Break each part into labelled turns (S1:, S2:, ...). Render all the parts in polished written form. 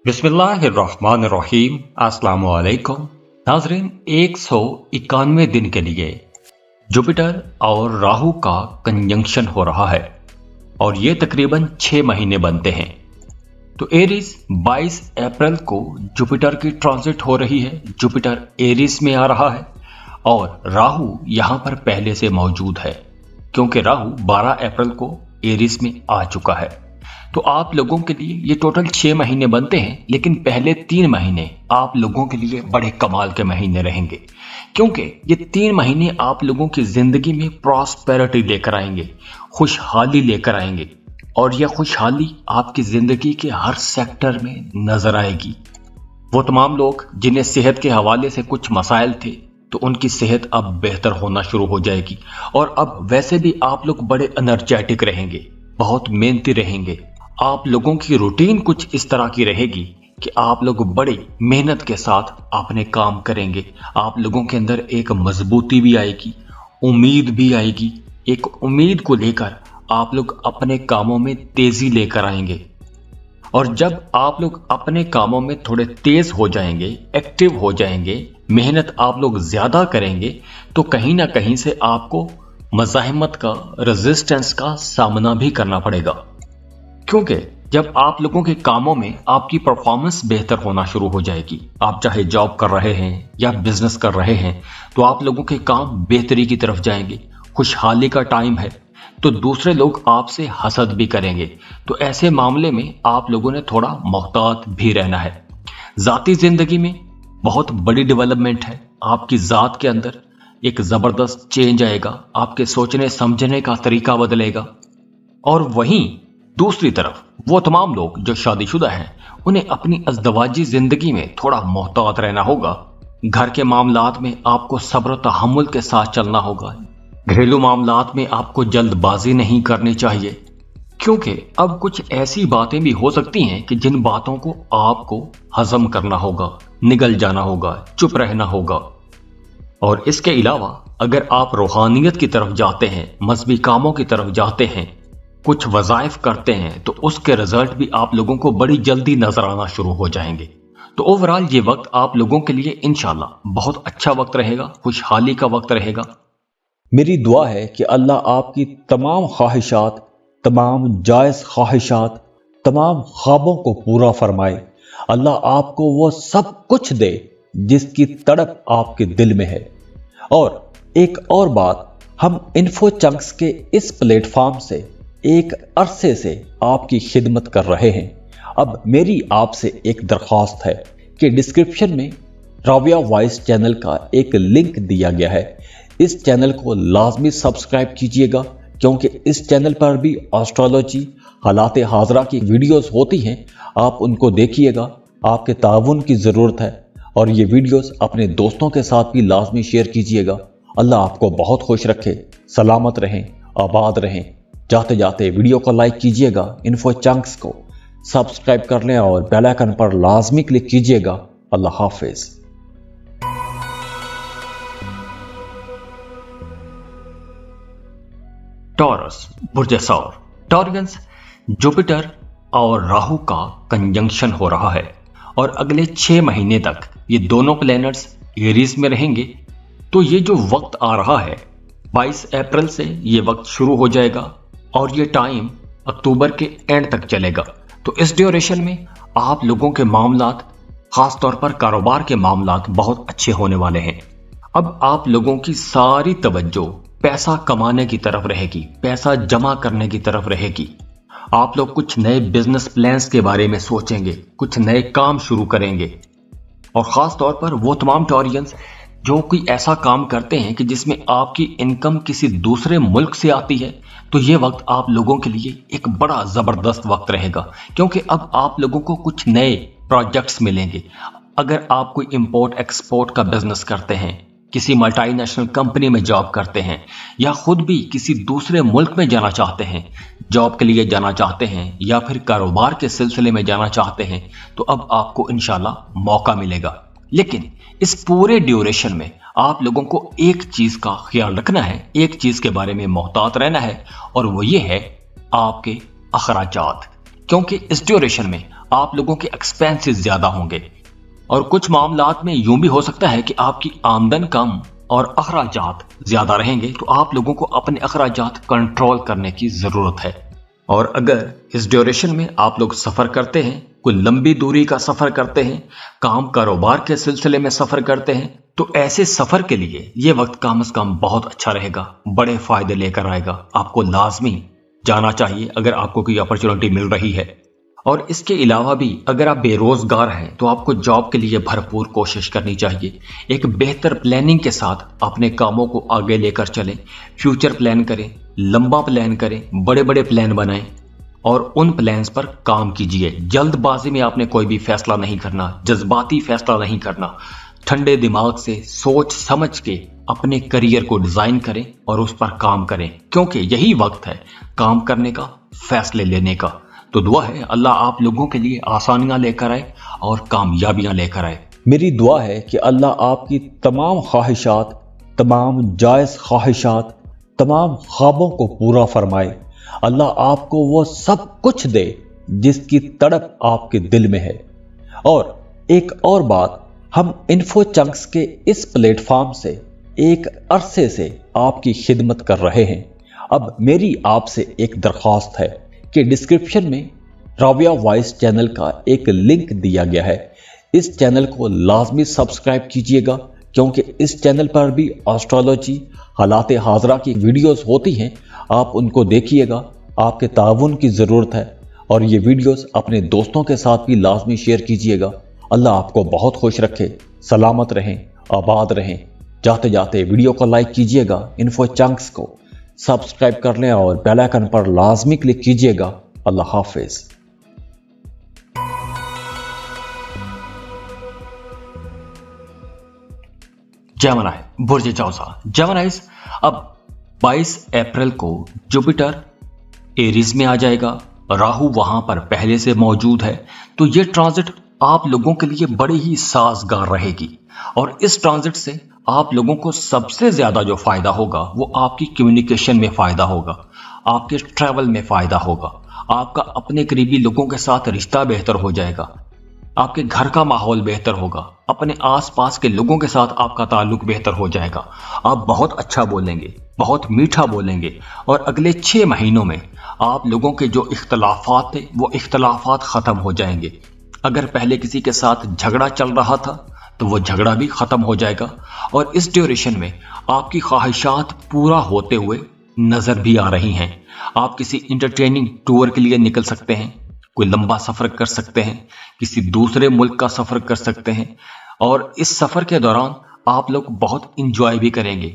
S1: बिस्मिल्लाहिर्रहमानिर्रहीम। अस्सलाम वालेकुम नाजरीन। 191 दिन के लिए जुपिटर और राहु का कंजंक्शन हो रहा है और ये तकरीबन 6 महीने बनते हैं। तो एरीज 22 अप्रैल को जुपिटर की ट्रांजिट हो रही है। जुपिटर एरीज में आ रहा है और राहु यहां पर पहले से मौजूद है क्योंकि राहु 12 अप्रैल को एरीज में आ चुका है। तो आप लोगों के लिए ये टोटल 6 महीने बनते हैं, लेकिन पहले 3 महीने आप लोगों के लिए बड़े कमाल के महीने रहेंगे क्योंकि ये 3 महीने आप लोगों की जिंदगी में प्रॉस्पेरिटी लेकर आएंगे, खुशहाली लेकर आएंगे और यह खुशहाली आपकी जिंदगी के हर सेक्टर में नजर आएगी। वो तमाम लोग जिन्हें सेहत के हवाले से कुछ मसाइल थे तो उनकी सेहत अब बेहतर होना शुरू हो जाएगी और अब वैसे भी आप लोग बड़े एनर्जेटिक रहेंगे, बहुत मेहनती रहेंगे। आप लोगों की रूटीन कुछ इस तरह की रहेगी कि आप लोग बड़ी मेहनत के साथ अपने काम करेंगे। आप लोगों के अंदर एक मजबूती भी आएगी, उम्मीद भी आएगी। एक उम्मीद को लेकर आप लोग अपने कामों में तेजी लेकर आएंगे और जब आप लोग अपने कामों में थोड़े तेज हो जाएंगे, एक्टिव हो जाएंगे, मेहनत आप लोग ज्यादा करेंगे तो कहीं ना कहीं से आपको मज़ाहिमत का, रेजिस्टेंस का सामना भी करना पड़ेगा क्योंकि जब आप लोगों के कामों में आपकी परफॉर्मेंस बेहतर होना शुरू हो जाएगी, आप चाहे जॉब कर रहे हैं या बिजनेस कर रहे हैं तो आप लोगों के काम बेहतरी की तरफ जाएंगे। खुशहाली का टाइम है तो दूसरे लोग आपसे हसद भी करेंगे। तो ऐसे मामले में आप लोगों ने थोड़ा मोहतात भी रहना है। जाती जिंदगी में बहुत बड़ी डेवलपमेंट है। आपकी जात के अंदर एक जबरदस्त चेंज आएगा, आपके सोचने समझने का तरीका बदलेगा। और वहीं दूसरी तरफ वो तमाम लोग जो शादीशुदा हैं उन्हें अपनी अज़दवाजी जिंदगी में थोड़ा मोहतात रहना होगा। घर के मामलात में आपको सब्र और तहम्मुल के साथ चलना होगा। घरेलू मामलात में आपको जल्दबाजी नहीं करनी चाहिए क्योंकि अब कुछ ऐसी बातें भी हो सकती हैं कि जिन बातों को आपको हजम करना होगा, निगल जाना होगा, चुप रहना होगा। और इसके अलावा अगर आप रूहानियत की तरफ जाते हैं, मजहबी कामों की तरफ जाते हैं, कुछ वज़ाइफ करते हैं तो उसके रिजल्ट भी आप लोगों को बड़ी जल्दी नजर आना शुरू हो जाएंगे। तो ओवरऑल ये वक्त आप लोगों के लिए इंशाल्लाह बहुत अच्छा वक्त रहेगा, खुशहाली का वक्त रहेगा।
S2: मेरी दुआ है कि अल्लाह आपकी तमाम ख्वाहिशात, तमाम जायज़ ख्वाहिशात, तमाम ख्वाबों को पूरा फरमाए। अल्लाह आपको वो सब कुछ दे जिसकी तड़प आपके दिल में है। और एक और बात, हम इन्फो चंक्स के इस प्लेटफॉर्म से एक अरसे से आपकी खिदमत कर रहे हैं। अब मेरी आपसे एक दरख्वास्त है कि डिस्क्रिप्शन में राबिया वॉइस चैनल का एक लिंक दिया गया है। इस चैनल को लाजमी सब्सक्राइब कीजिएगा क्योंकि इस चैनल पर भी एस्ट्रोलॉजी, हालात हाजरा की वीडियोस होती हैं। आप उनको देखिएगा, आपके ताउन की ज़रूरत है और ये वीडियोस अपने दोस्तों के साथ भी लाजमी शेयर कीजिएगा। अल्लाह आपको बहुत खुश रखे, सलामत रहें, आबाद रहें। जाते जाते वीडियो को लाइक कीजिएगा, इन्फो चंक्स को सब्सक्राइब कर लें और बेल आइकन पर लाजमी क्लिक कीजिएगा। अल्लाह हाफिज।
S1: टॉरस बुर्ज सौर। टॉरियंस, जुपिटर और राहु का कंजंक्शन हो रहा है और अगले 6 महीने तक ये दोनों प्लैनेट्स एरीज में रहेंगे। तो ये जो वक्त आ रहा है 22 अप्रैल से ये वक्त शुरू हो जाएगा और ये टाइम अक्टूबर के एंड तक चलेगा। तो इस ड्यूरेशन में आप लोगों के मामलात, खास तौर पर कारोबार के मामलात बहुत अच्छे होने वाले हैं। अब आप लोगों की सारी तवज्जो पैसा कमाने की तरफ रहेगी, पैसा जमा करने की तरफ रहेगी। आप लोग कुछ नए बिजनेस प्लान्स के बारे में सोचेंगे, कुछ नए काम शुरू करेंगे। और खास तौर पर वो तमाम टॉरियंस जो कोई ऐसा काम करते हैं कि जिसमें आपकी इनकम किसी दूसरे मुल्क से आती है, तो ये वक्त आप लोगों के लिए एक बड़ा जबरदस्त वक्त रहेगा क्योंकि अब आप लोगों को कुछ नए प्रोजेक्ट्स मिलेंगे। अगर आप कोई इंपोर्ट एक्सपोर्ट का बिजनेस करते हैं, किसी मल्टीनेशनल कंपनी में जॉब करते हैं या खुद भी किसी दूसरे मुल्क में जाना चाहते हैं, जॉब के लिए जाना चाहते हैं या फिर कारोबार के सिलसिले में जाना चाहते हैं, तो अब आपको इंशाल्लाह मौका मिलेगा। लेकिन इस पूरे ड्यूरेशन में आप लोगों को एक चीज का ख्याल रखना है, एक चीज के बारे में मोहतात रहना है और वो ये है आपके अखराजात। क्योंकि इस ड्यूरेशन में आप लोगों के एक्सपेंसेस ज्यादा होंगे और कुछ मामलात में यूं भी हो सकता है कि आपकी आमदन कम और अखराजात ज्यादा रहेंगे, तो आप लोगों को अपने अखराजात कंट्रोल करने की जरूरत है। और अगर इस ड्यूरेशन में आप लोग सफर करते हैं, कोई लंबी दूरी का सफर करते हैं, काम कारोबार के सिलसिले में सफर करते हैं, तो ऐसे सफर के लिए ये वक्त कम से कम बहुत अच्छा रहेगा, बड़े फायदे लेकर आएगा। आपको लाजमी जाना चाहिए अगर आपको कोई अपॉर्चुनिटी मिल रही है। और इसके अलावा भी अगर आप बेरोजगार हैं तो आपको जॉब के लिए भरपूर कोशिश करनी चाहिए। एक बेहतर प्लानिंग के साथ अपने कामों को आगे लेकर चलें, फ्यूचर प्लान करें, लंबा प्लान करें, बड़े बड़े प्लान बनाएं और उन प्लान्स पर काम कीजिए। जल्दबाजी में आपने कोई भी फैसला नहीं करना, जज्बाती फैसला नहीं करना। ठंडे दिमाग से सोच समझ के अपने करियर को डिजाइन करें और उस पर काम करें, क्योंकि यही वक्त है काम करने का, फैसले लेने का। तो दुआ है अल्लाह आप लोगों के लिए आसानियां लेकर आए और कामयाबियां लेकर आए।
S2: मेरी दुआ है कि अल्लाह आपकी तमाम ख्वाहिशात, तमाम जायज़ ख्वाहिशात, तमाम ख्वाबों को पूरा फरमाए। अल्लाह आपको वो सब कुछ दे जिसकी तड़प आपके दिल में है। और एक और बात, हम इन्फो चंक्स के इस प्लेटफॉर्म से एक अरसे से आपकी खिदमत कर रहे हैं। अब मेरी आपसे एक दरख्वास्त है कि डिस्क्रिप्शन में राबिया वॉइस चैनल का एक लिंक दिया गया है। इस चैनल को लाजमी सब्सक्राइब कीजिएगा, क्योंकि इस चैनल पर भी एस्ट्रोलॉजी, हालात हाजरा की वीडियोस होती हैं। आप उनको देखिएगा, आपके ताउन की ज़रूरत है। और ये वीडियोस अपने दोस्तों के साथ भी लाजमी शेयर कीजिएगा। अल्लाह आपको बहुत खुश रखे, सलामत रहें, आबाद रहें। जाते जाते वीडियो को लाइक कीजिएगा, इन्फो चंक्स को सब्सक्राइब कर लें और बेल आइकन पर लाजमी क्लिक कीजिएगा। अल्लाह हाफिज।
S1: जेमिनी, बुर्ज जौसा। जेमिनीज, अब 22 अप्रैल को जुपिटर एरीज में आ जाएगा, राहु वहां पर पहले से मौजूद है। तो ये ट्रांजिट आप लोगों के लिए बड़ी ही साजगार रहेगी और इस ट्रांजिट से आप लोगों को सबसे ज्यादा जो फायदा होगा वो आपकी कम्युनिकेशन में फायदा होगा, आपके ट्रैवल में फायदा होगा, आपका अपने करीबी लोगों के साथ रिश्ता बेहतर हो जाएगा, आपके घर का माहौल बेहतर होगा, अपने आसपास के लोगों के साथ आपका ताल्लुक बेहतर हो जाएगा। आप बहुत अच्छा बोलेंगे, बहुत मीठा बोलेंगे और अगले 6 महीनों में आप लोगों के जो इख्तलाफात थे वो इख्तलाफात खत्म हो जाएंगे। अगर पहले किसी के साथ झगड़ा चल रहा था तो वो झगड़ा भी खत्म हो जाएगा और इस ड्यूरेशन में आपकी ख्वाहिशात पूरा होते हुए नजर भी आ रही हैं। आप किसी इंटरटेनिंग टूर के लिए निकल सकते हैं, कोई लंबा सफर कर सकते हैं, किसी दूसरे मुल्क का सफर कर सकते हैं और इस सफर के दौरान आप लोग बहुत इंजॉय भी करेंगे।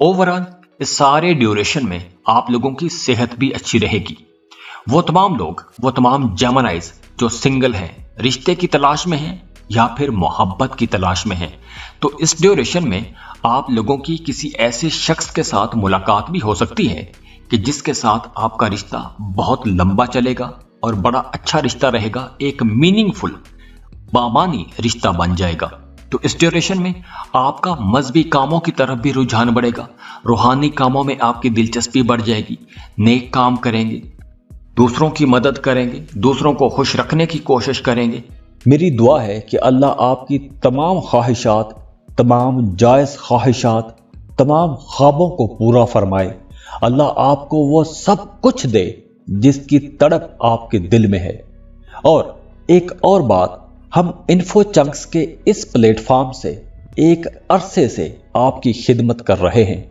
S1: ओवरऑल इस सारे ड्यूरेशन में आप लोगों की सेहत भी अच्छी रहेगी। वो तमाम लोग, वो तमाम जेमिनीज जो सिंगल हैं, रिश्ते की तलाश में हैं या फिर मोहब्बत की तलाश में हैं, तो इस ड्यूरेशन में आप लोगों की किसी ऐसे शख्स के साथ मुलाकात भी हो सकती है कि जिसके साथ आपका रिश्ता बहुत लंबा चलेगा और बड़ा अच्छा रिश्ता रहेगा, एक मीनिंगफुल, बामानी रिश्ता बन जाएगा। तो इस ड्यूरेशन में आपका मजहबी कामों की तरफ भी रुझान बढ़ेगा, रूहानी कामों में आपकी दिलचस्पी बढ़ जाएगी, नेक काम करेंगे, दूसरों की मदद करेंगे, दूसरों को खुश रखने की कोशिश करेंगे।
S2: मेरी दुआ है कि अल्लाह आपकी तमाम ख्वाहिशात, तमाम जायज़ ख्वाहिशात, तमाम ख्वाबों को पूरा फरमाए। अल्लाह आपको वो सब कुछ दे जिसकी तड़प आपके दिल में है। और एक और बात, हम इन्फो चंक्स के इस प्लेटफॉर्म से एक अरसे से आपकी खिदमत कर रहे हैं।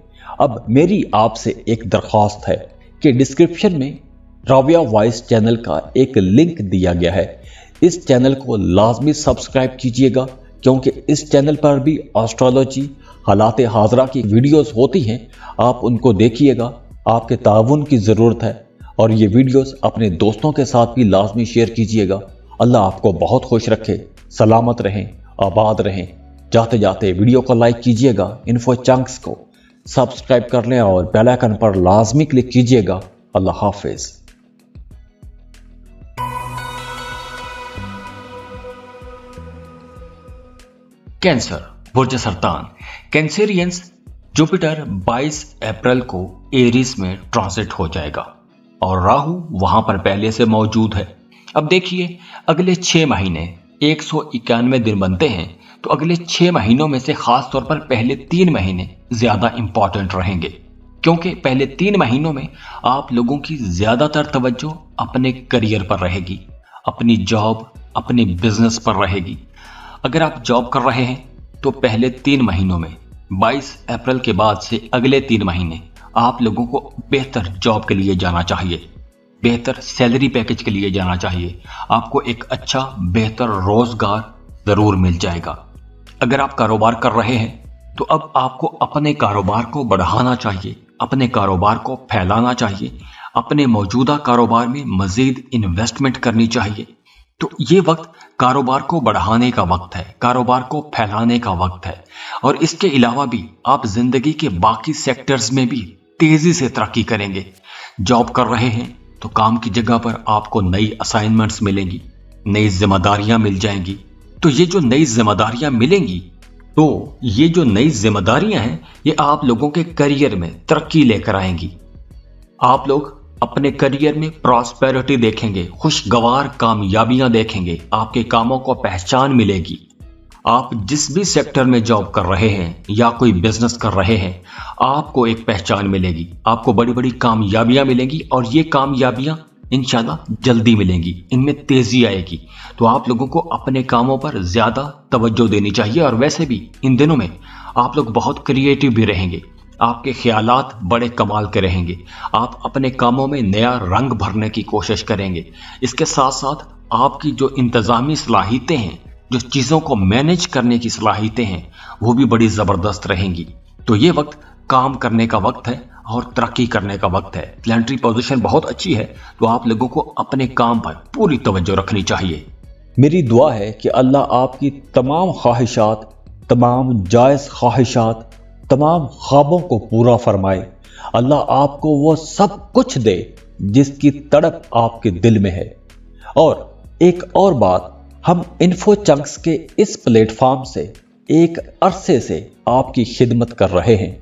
S2: अब मेरी आपसे एक दरख्वास्त है कि डिस्क्रिप्शन में राबिया वॉइस चैनल का एक लिंक दिया गया है। इस चैनल को लाजमी सब्सक्राइब कीजिएगा, क्योंकि इस चैनल पर भी एस्ट्रोलॉजी, हालात हाजरा की वीडियोस होती हैं। आप उनको देखिएगा, आपके ताउन की ज़रूरत है और ये वीडियोस अपने दोस्तों के साथ भी लाजमी शेयर कीजिएगा। अल्लाह आपको बहुत खुश रखे, सलामत रहें, आबाद रहें। जाते जाते वीडियो को लाइक कीजिएगा, इन्फो चंक्स को सब्सक्राइब कर लें और बेल आइकन पर लाजमी क्लिक कीजिएगा। अल्लाह हाफिज।
S1: कैंसर, बुर्ज सरतान। कैंसेरियंस, जुपिटर 22 अप्रैल को एरीज में ट्रांजिट हो जाएगा और राहु वहां पर पहले से मौजूद है। अब देखिए, अगले 6 महीने 191 दिन बनते हैं, तो अगले 6 महीनों में से खास तौर पर पहले 3 महीने ज्यादा इंपॉर्टेंट रहेंगे, क्योंकि पहले 3 महीनों में आप लोगों की ज्यादातर तवज्जो अपने करियर पर रहेगी, अपनी जॉब, अपने बिजनेस पर रहेगी। अगर आप जॉब कर रहे हैं तो पहले 3 महीनों में 22 अप्रैल के बाद से अगले 3 महीने आप लोगों को बेहतर जॉब के लिए जाना चाहिए, बेहतर सैलरी पैकेज के लिए जाना चाहिए, आपको एक अच्छा बेहतर रोजगार जरूर मिल जाएगा। अगर आप कारोबार कर रहे हैं तो अब आपको अपने कारोबार को बढ़ाना चाहिए, अपने कारोबार को फैलाना चाहिए, अपने मौजूदा कारोबार में मजीद इन्वेस्टमेंट करनी चाहिए। तो ये वक्त कारोबार को बढ़ाने का वक्त है, कारोबार को फैलाने का वक्त है। और इसके अलावा भी आप जिंदगी के बाकी सेक्टर्स में भी तेजी से तरक्की करेंगे। जॉब कर रहे हैं तो काम की जगह पर आपको नई असाइनमेंट्स मिलेंगी, नई जिम्मेदारियां मिल जाएंगी। तो ये जो नई जिम्मेदारियां मिलेंगी, तो ये जो नई जिम्मेदारियां हैं, ये आप लोगों के करियर में तरक्की लेकर आएंगी। आप लोग अपने करियर में प्रॉस्पेरिटी देखेंगे, खुशगवार कामयाबियां देखेंगे, आपके कामों को पहचान मिलेगी। आप जिस भी सेक्टर में जॉब कर रहे हैं या कोई बिजनेस कर रहे हैं, आपको एक पहचान मिलेगी, आपको बड़ी बड़ी कामयाबियां मिलेंगी और ये कामयाबियां इंशाल्लाह जल्दी मिलेंगी, इनमें तेजी आएगी। तो आप लोगों को अपने कामों पर ज्यादा तवज्जो देनी चाहिए। और वैसे भी इन दिनों में आप लोग बहुत क्रिएटिव भी रहेंगे, आपके ख्यालात बड़े कमाल के रहेंगे, आप अपने कामों में नया रंग भरने की कोशिश करेंगे। इसके साथ साथ आपकी जो इंतजामी सलाहियतें हैं, जो चीज़ों को मैनेज करने की सलाहियतें हैं, वो भी बड़ी ज़बरदस्त रहेंगी। तो ये वक्त काम करने का वक्त है और तरक्की करने का वक्त है। प्लानिटरी पोजीशन बहुत अच्छी है, तो आप लोगों को अपने काम पर पूरी तवज्जो रखनी चाहिए।
S2: मेरी दुआ है कि अल्लाह आपकी तमाम ख्वाहिशात, तमाम जायज़ ख्वाहिशात, तमाम ख्वाबों को पूरा फरमाए। अल्लाह आपको वो सब कुछ दे जिसकी तड़प आपके दिल में है। और एक और बात, हम इन्फो चंक्स के इस प्लेटफॉर्म से एक अरसे से आपकी खिदमत कर रहे हैं।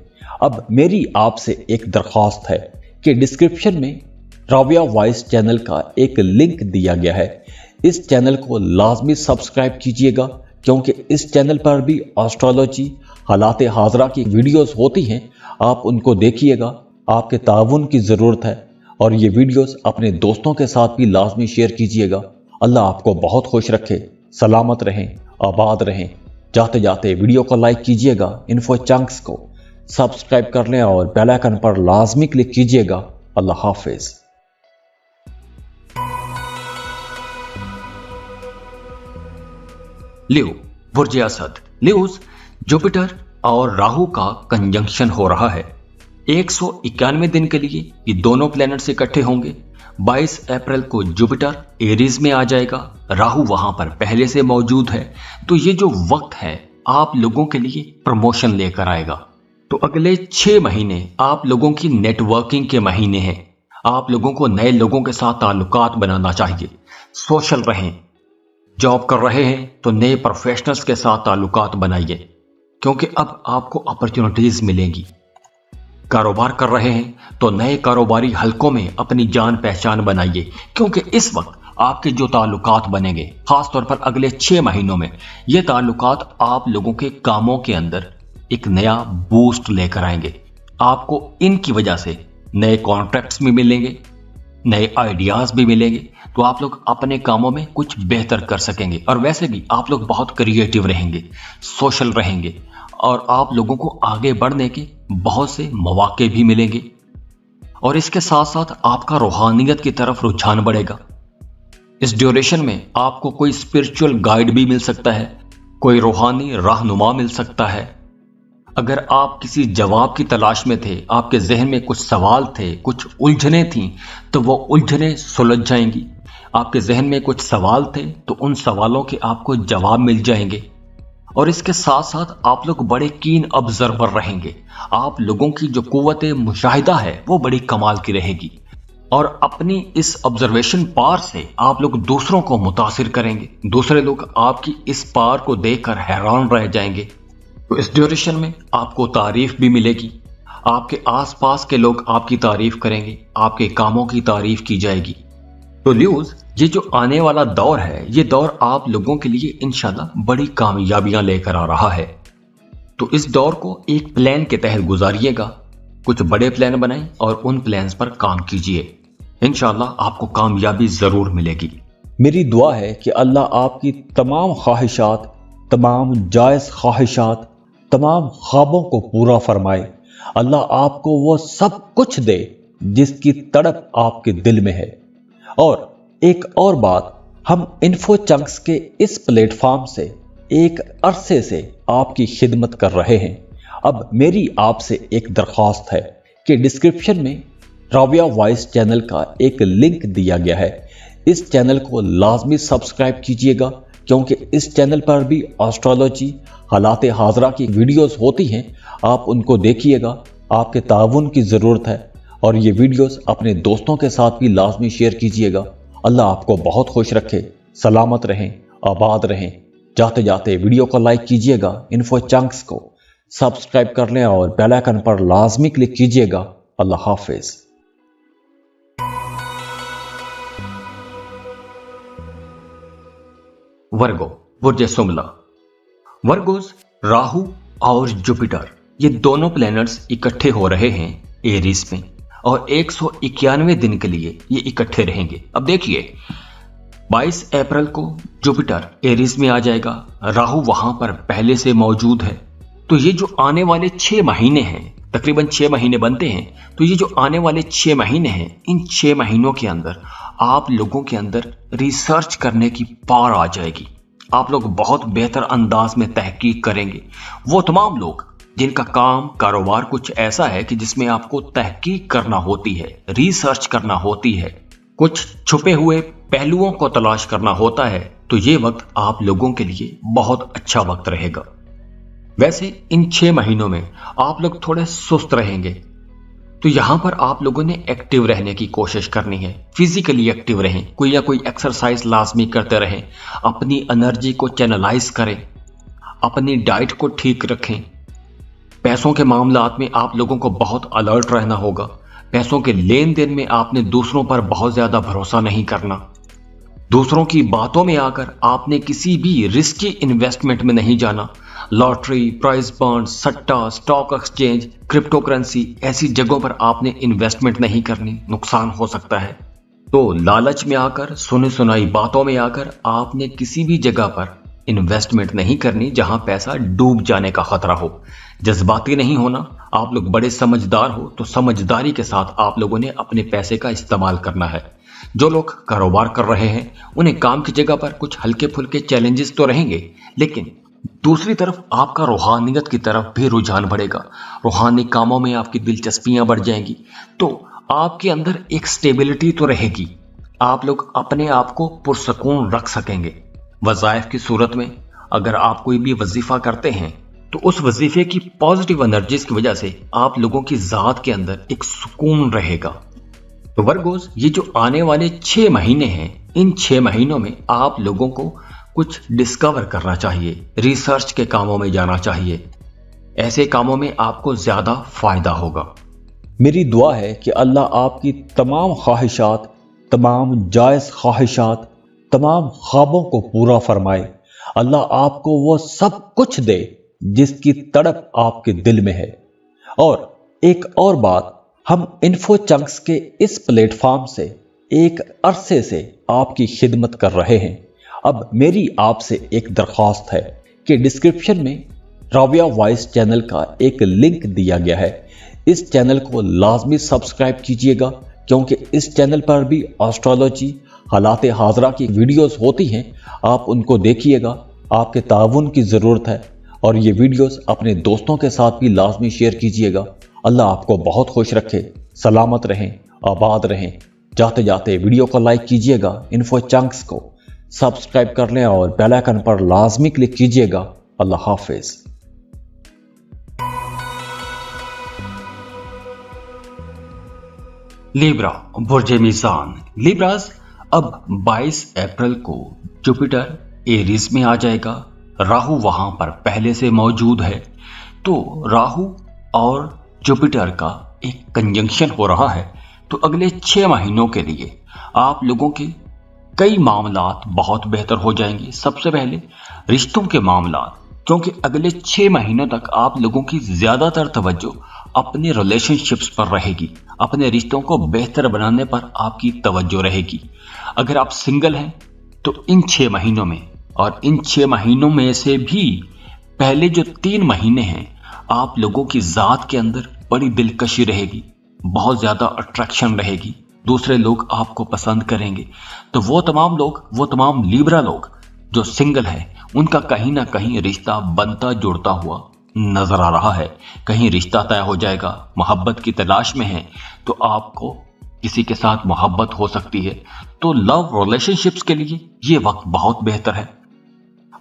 S2: अब मेरी आपसे एक दरख्वास्त है कि डिस्क्रिप्शन में राविया वॉइस चैनल का एक लिंक दिया गया है। इस चैनल को लाजमी सब्सक्राइब कीजिएगा, क्योंकि इस चैनल पर भी एस्ट्रोलॉजी, हालात हाजरा की वीडियोस होती हैं। आप उनको देखिएगा, आपके ताउन की ज़रूरत है। और ये वीडियोस अपने दोस्तों के साथ भी लाजमी शेयर कीजिएगा। अल्लाह आपको बहुत खुश रखे, सलामत रहें, आबाद रहें। जाते जाते वीडियो को लाइक कीजिएगा, इन्फो चंक्स को सब्सक्राइब कर लें और बेल आइकन पर लाजमी क्लिक कीजिएगा। अल्लाह हाफिज।
S1: लियो, बुर्ज असद, लियोस, जुपिटर और राहु का कंजंक्शन हो रहा है। 191 दिन के लिए ये दोनों प्लैनेट्स इकट्ठे होंगे। 22 अप्रैल को जुपिटर एरीज में आ जाएगा, राहु वहां पर पहले से मौजूद है। तो ये जो वक्त है आप लोगों के लिए प्रमोशन लेकर आएगा। तो अगले 6 महीने आप लोगों की नेटवर्किंग के महीने हैं। आप लोगों को नए लोगों के साथ ताल्लुकात बनाना चाहिए, सोशल रहें। जॉब कर रहे हैं तो नए प्रोफेशनल्स के साथ ताल्लुकात बनाइए, क्योंकि अब आपको अपॉर्चुनिटीज मिलेंगी। कारोबार कर रहे हैं तो नए कारोबारी हलकों में अपनी जान पहचान बनाइए, क्योंकि इस वक्त आपके जो ताल्लुकात बनेंगे, खास तौर पर अगले 6 महीनों में, ये ताल्लुकात आप लोगों के कामों के अंदर एक नया बूस्ट लेकर आएंगे। आपको इनकी वजह से नए कॉन्ट्रैक्ट्स भी मिलेंगे, नए आइडियाज भी मिलेंगे। तो आप लोग अपने कामों में कुछ बेहतर कर सकेंगे। और वैसे भी आप लोग बहुत क्रिएटिव रहेंगे, सोशल रहेंगे, और आप लोगों को आगे बढ़ने के बहुत से मौके भी मिलेंगे। और इसके साथ साथ आपका रूहानियत की तरफ रुझान बढ़ेगा। इस ड्यूरेशन में आपको कोई स्पिरिचुअल गाइड भी मिल सकता है, कोई रूहानी रहनुमा मिल सकता है। अगर आप किसी जवाब की तलाश में थे, आपके जहन में कुछ सवाल थे, कुछ उलझने थीं, तो वो उलझने सुलझ जाएंगी। आपके जहन में कुछ सवाल थे तो उन सवालों के आपको जवाब मिल जाएंगे। और इसके साथ साथ आप लोग बड़े कीन ऑब्जर्वर रहेंगे। आप लोगों की जो कुव्वत मुशाहिदा है वो बड़ी कमाल की रहेगी। और अपनी इस ऑब्जर्वेशन पावर से आप लोग दूसरों को मुतासिर करेंगे। दूसरे लोग आपकी इस पावर को देखकर हैरान रह जाएंगे। तो इस ड्यूरेशन में आपको तारीफ भी मिलेगी। आपके आसपास के लोग आपकी तारीफ करेंगे, आपके कामों की तारीफ की जाएगी। तो न्यूज़ ये जो आने वाला दौर है, ये दौर आप लोगों के लिए इंशाल्लाह बड़ी कामयाबियां लेकर आ रहा है। तो इस दौर को एक प्लान के तहत गुजारिएगा, कुछ बड़े प्लान बनाएं और उन प्लान्स पर काम कीजिए। इंशाल्लाह आपको कामयाबी जरूर मिलेगी।
S2: मेरी दुआ है कि अल्लाह आपकी तमाम ख्वाहिशात, तमाम जायज़ ख्वाहिशात, तमाम ख्वाबों को पूरा फरमाए। अल्लाह आपको वो सब कुछ दे जिसकी तड़प आपके दिल में है। और एक और बात, हम इन्फो चंक्स के इस प्लेटफॉर्म से एक अरसे से आपकी खिदमत कर रहे हैं। अब मेरी आपसे एक दरख्वास्त है कि डिस्क्रिप्शन में राबिया वॉइस चैनल का एक लिंक दिया गया है। इस चैनल को लाजमी सब्सक्राइब कीजिएगा, क्योंकि इस चैनल पर भी एस्ट्रोलॉजी, हालात हाजरा की वीडियोस होती हैं। आप उनको देखिएगा, आपके ताउन की ज़रूरत है। और ये वीडियोस अपने दोस्तों के साथ भी लाजमी शेयर कीजिएगा। अल्लाह आपको बहुत खुश रखे, सलामत रहें, आबाद रहें। जाते जाते वीडियो को लाइक कीजिएगा, इन्फो चंक्स को सब्सक्राइब कर लें और बेल आइकन पर लाजमी क्लिक कीजिएगा। अल्लाह हाफिज।
S1: वर्गो, बुर्ज सुमला। वर्गोस, राहु और जुपिटर, ये दोनों प्लैनेट्स इकट्ठे हो रहे हैं एरीज में और 191 दिन के लिए ये इकट्ठे रहेंगे। अब देखिए, 22 अप्रैल को जुपिटर एरीज में आ जाएगा, राहु वहां पर पहले से मौजूद है। तो ये जो आने वाले 6 महीने हैं, तकरीबन 6 महीने बनते हैं, तो ये जो आने वाले 6 महीने हैं, इन 6 महीनों के अंदर आप लोगों के अंदर रिसर्च करने की पावर आ जाएगी। आप लोग बहुत बेहतर अंदाज में तहकीक करेंगे। वो तमाम लोग जिनका काम कारोबार कुछ ऐसा है कि जिसमें आपको तहकीक करना होती है, रिसर्च करना होती है, कुछ छुपे हुए पहलुओं को तलाश करना होता है, तो ये वक्त आप लोगों के लिए बहुत अच्छा वक्त रहेगा। वैसे इन 6 महीनों में आप लोग थोड़े सुस्त रहेंगे, तो यहां पर आप लोगों ने एक्टिव रहने की कोशिश करनी है। फिजिकली एक्टिव रहें, कोई या कोई एक्सरसाइज लाजमी करते रहें, अपनी एनर्जी को चैनलाइज करें, अपनी डाइट को ठीक रखें। पैसों के मामलात में आप लोगों को बहुत अलर्ट रहना होगा। पैसों के लेन देन में आपने दूसरों पर बहुत ज्यादा भरोसा नहीं करना। दूसरों की बातों में आकर आपने किसी भी रिस्की इन्वेस्टमेंट में नहीं जाना। लॉटरी, प्राइज बॉन्ड, सट्टा, स्टॉक एक्सचेंज, क्रिप्टो करेंसी, ऐसी जगहों पर आपने इन्वेस्टमेंट नहीं करनी, नुकसान हो सकता है। तो लालच में आकर, सुनी सुनाई बातों में आकर आपने किसी भी जगह पर इन्वेस्टमेंट नहीं करनी जहां पैसा डूब जाने का खतरा हो। जज्बाती नहीं होना। आप लोग बड़े समझदार हो, तो समझदारी के साथ आप लोगों ने अपने पैसे का इस्तेमाल करना है। जो लोग कारोबार कर रहे हैं, उन्हें काम की जगह पर कुछ हल्के फुल्के चैलेंजेस तो रहेंगे, लेकिन दूसरी तरफ आपका रूहानियत की तरफ भी रुझान बढ़ेगा। रूहानी कामों में आपकी दिलचस्पियां बढ़ जाएंगी, तो आपके अंदर एक स्टेबिलिटी तो रहेगी। आप लोग अपने आप को पुरसकून रख सकेंगे। वज़ाइफ की सूरत में अगर आप कोई भी वजीफा करते हैं, तो उस वजीफे की पॉजिटिव एनर्जीज की वजह से आप लोगों की जात के अंदर एक सुकून रहेगा। तो वर्गोस, ये जो आने वाले 6 महीने हैं, इन 6 महीनों में आप लोगों को कुछ डिस्कवर करना चाहिए, रिसर्च के कामों में जाना चाहिए। ऐसे कामों में आपको ज्यादा फायदा होगा।
S2: मेरी दुआ है कि अल्लाह आपकी तमाम ख्वाहिशात, तमाम जायज़ ख्वाहिशात, तमाम ख्वाबों को पूरा फरमाए। अल्लाह आपको वो सब कुछ दे जिसकी तड़प आपके दिल में है। और एक और बात, हम इन्फो चंक्स के इस प्लेटफॉर्म से एक अरसे से आपकी खिदमत कर रहे हैं। अब मेरी आपसे एक दरख्वास्त है कि डिस्क्रिप्शन में राबिया वॉइस चैनल का एक लिंक दिया गया है। इस चैनल को लाजमी सब्सक्राइब कीजिएगा, क्योंकि इस चैनल पर भी एस्ट्रोलॉजी, हालात हाजरा की वीडियोस होती हैं। आप उनको देखिएगा, आपके ताउन की ज़रूरत है। और ये वीडियोस अपने दोस्तों के साथ भी लाजमी शेयर कीजिएगा। अल्लाह आपको बहुत खुश रखे, सलामत रहें, आबाद रहें। जाते जाते वीडियो को लाइक कीजिएगा, इन्फो चंक्स को सब्सक्राइब कर लें और बेल आइकन पर लाजमी क्लिक कीजिएगा। अल्लाह हाफिज।
S1: लिब्रा, बुर्ज मीज़ान। लिब्रास, अब 22 अप्रैल को जुपिटर एरीज में आ जाएगा, राहु वहां पर पहले से मौजूद है। तो राहु और जुपिटर का एक कंजंक्शन हो रहा है। तो अगले 6 महीनों के लिए आप लोगों की कई मामलात बहुत बेहतर हो जाएंगे। सबसे पहले रिश्तों के मामलात, क्योंकि अगले 6 महीनों तक आप लोगों की ज्यादातर तवज्जो अपने रिलेशनशिप्स पर रहेगी, अपने रिश्तों को बेहतर बनाने पर आपकी तवज्जो रहेगी। अगर आप सिंगल हैं तो इन 6 महीनों में, और इन 6 महीनों में से भी पहले जो 3 महीने हैं, आप लोगों की जात के अंदर बड़ी दिलकशी रहेगी, बहुत ज्यादा अट्रैक्शन रहेगी, दूसरे लोग आपको पसंद करेंगे। तो वो तमाम लिब्रा लोग जो सिंगल है, उनका कहीं ना कहीं रिश्ता बनता जुड़ता हुआ नजर आ रहा है। कहीं रिश्ता तय हो जाएगा, मोहब्बत की तलाश में है तो आपको किसी के साथ मोहब्बत हो सकती है। तो लव रिलेशनशिप्स के लिए ये वक्त बहुत बेहतर है।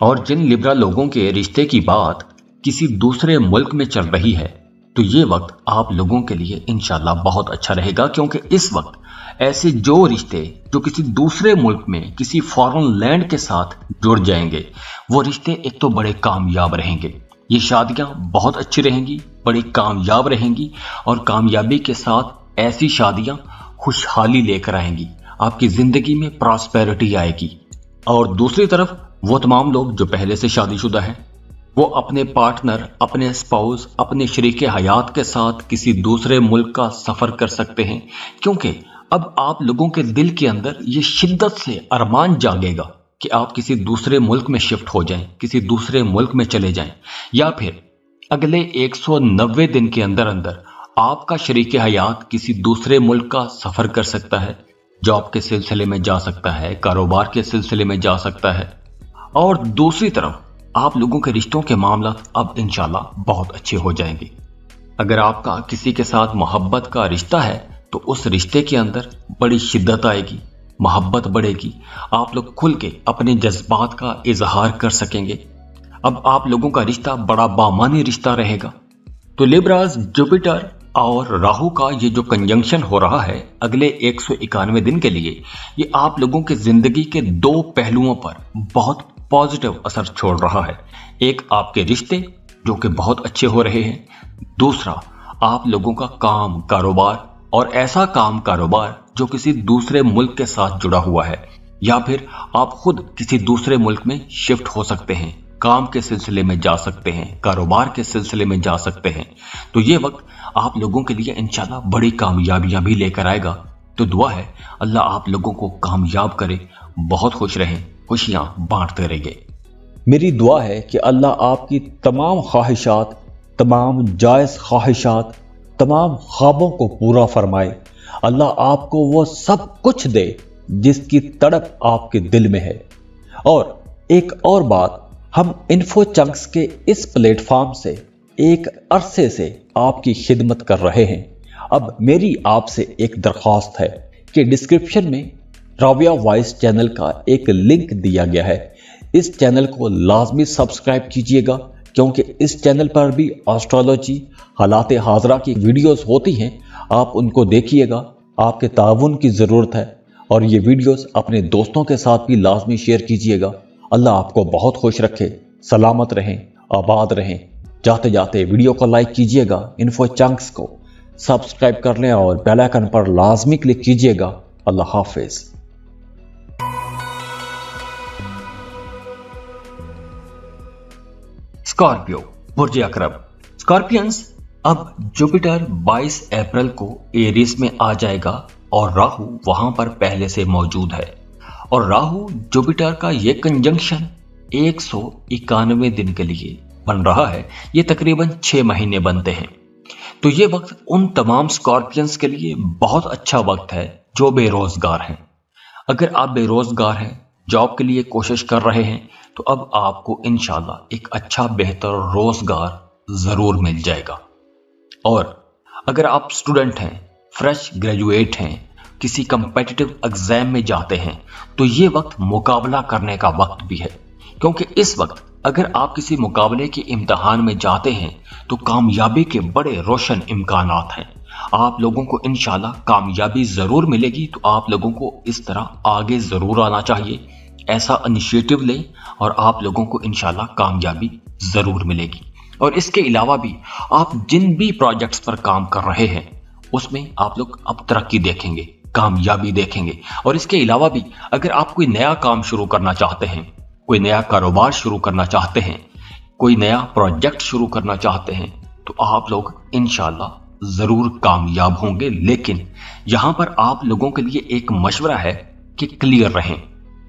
S1: और जिन लिब्रा लोगों के रिश्ते की बात किसी दूसरे मुल्क में चल रही है, तो ये वक्त आप लोगों के लिए इंशाल्लाह बहुत अच्छा रहेगा, क्योंकि इस वक्त ऐसे जो रिश्ते जो किसी दूसरे मुल्क में किसी फॉरेन लैंड के साथ जुड़ जाएंगे, वो रिश्ते एक तो बड़े कामयाब रहेंगे। ये शादियां बहुत अच्छी रहेंगी, बड़ी कामयाब रहेंगी, और कामयाबी के साथ ऐसी शादियां खुशहाली लेकर आएंगी, आपकी जिंदगी में प्रॉस्पेरिटी आएगी। और दूसरी तरफ वो तमाम लोग जो पहले से शादीशुदा हैं, वो अपने पार्टनर, अपने स्पाउस, अपने शरीके हयात के साथ किसी दूसरे मुल्क का सफर कर सकते हैं, क्योंकि अब आप लोगों के दिल के अंदर ये शिद्दत से अरमान जागेगा कि आप किसी दूसरे मुल्क में शिफ्ट हो जाएं, किसी दूसरे मुल्क में चले जाएं, या फिर अगले 190 दिन के अंदर अंदर आपका शरीके हयात किसी दूसरे मुल्क का सफर कर सकता है, जॉब के सिलसिले में जा सकता है, कारोबार के सिलसिले में जा सकता है। और दूसरी तरफ आप लोगों के रिश्तों के मामला अब इंशाल्लाह बहुत अच्छे हो जाएंगे। अगर आपका किसी के साथ मोहब्बत का रिश्ता है तो उस रिश्ते के अंदर बड़ी शिद्दत आएगी, मोहब्बत बढ़ेगी, आप लोग खुल के अपने जज्बात का इजहार कर सकेंगे। अब आप लोगों का रिश्ता बड़ा बामानी रिश्ता रहेगा। तो लिब्राज, जुपिटर और राहु का ये जो कंजंक्शन हो रहा है अगले 191 दिन के लिए, ये आप लोगों के जिंदगी के 2 पहलुओं पर बहुत पॉजिटिव असर छोड़ रहा है। एक आपके रिश्ते जो कि बहुत अच्छे हो रहे हैं, दूसरा आप लोगों का काम कारोबार, और ऐसा काम कारोबार जो किसी दूसरे मुल्क के साथ जुड़ा हुआ है, या फिर आप खुद किसी दूसरे मुल्क में शिफ्ट हो सकते हैं, काम के सिलसिले में जा सकते हैं, कारोबार के सिलसिले में जा सकते हैं। तो ये वक्त आप लोगों के लिए इंशाल्लाह बड़ी कामयाबियां भी लेकर आएगा। तो दुआ है अल्लाह आप लोगों को कामयाब करे, बहुत खुश रहें, खुशियां बांटते रहिए।
S2: मेरी दुआ है कि अल्लाह आपकी तमाम ख्वाहिशात, तमाम जायज़ ख्वाहिशात, तमाम ख्वाबों को पूरा फरमाए। अल्लाह आपको वो सब कुछ दे जिसकी तड़प आपके दिल में है। और एक और बात, हम इन्फो चंक्स के इस प्लेटफॉर्म से एक अरसे से आपकी खिदमत कर रहे हैं। अब मेरी आपसे एक दरख्वास्त है कि डिस्क्रिप्शन में राबिया वॉइस चैनल का एक लिंक दिया गया है, इस चैनल को लाजमी सब्सक्राइब कीजिएगा, क्योंकि इस चैनल पर भी एस्ट्रोलॉजी, हालात हाजरा की वीडियोस होती हैं, आप उनको देखिएगा। आपके ताउन की ज़रूरत है, और ये वीडियोस अपने दोस्तों के साथ भी लाजमी शेयर कीजिएगा। अल्लाह आपको बहुत खुश रखे, सलामत रहें, आबाद रहें। जाते जाते वीडियो को लाइक कीजिएगा, इन्फो चंक्स को सब्सक्राइब कर लें और बेल आइकन पर लाजमी क्लिक कीजिएगा। अल्लाह हाफिज।
S1: स्कॉर्पियो, बुर्ज अकरब। स्कॉर्पियंस, अब जुपिटर 22 अप्रैल को एरीज में आ जाएगा और राहु वहां पर पहले से मौजूद है। और राहु जुपिटर का ये कंजंक्शन 191 दिन के लिए बन रहा है। ये तकरीबन 6 महीने बनते हैं। तो ये वक्त उन तमाम स्कॉर्पियंस के लिए बहुत अच्छा वक्त है जो बेरोजगार हैं। अगर आप बेरोजगार हैं, जॉब के लिए कोशिश कर रहे हैं, तो अब आपको इंशाल्लाह एक अच्छा बेहतर रोजगार जरूर मिल जाएगा। और अगर आप स्टूडेंट हैं, फ्रेश ग्रेजुएट हैं, किसी कंपेटिटिव एग्जाम में जाते हैं, तो ये वक्त मुकाबला करने का वक्त भी है, क्योंकि इस वक्त अगर आप किसी मुकाबले के इम्तिहान में जाते हैं तो कामयाबी के बड़े रोशन इम्कानात हैं। आप लोगों को इंशाल्लाह कामयाबी जरूर मिलेगी। तो आप लोगों को इस तरह आगे जरूर आना चाहिए, ऐसा इनिशिएटिव लें और आप लोगों को इंशाल्लाह कामयाबी जरूर मिलेगी। और इसके अलावा भी आप जिन भी प्रोजेक्ट्स पर काम कर रहे हैं उसमें आप लोग अब तरक्की देखेंगे। कामयाबी देखेंगे। और इसके अलावा भी अगर आप कोई नया काम शुरू करना चाहते हैं, कोई नया कारोबार शुरू करना चाहते हैं, कोई नया प्रोजेक्ट शुरू करना चाहते हैं, तो आप लोग इंशाल्लाह जरूर कामयाब होंगे। लेकिन यहां पर आप लोगों के लिए एक मशवरा है कि क्लियर रहें।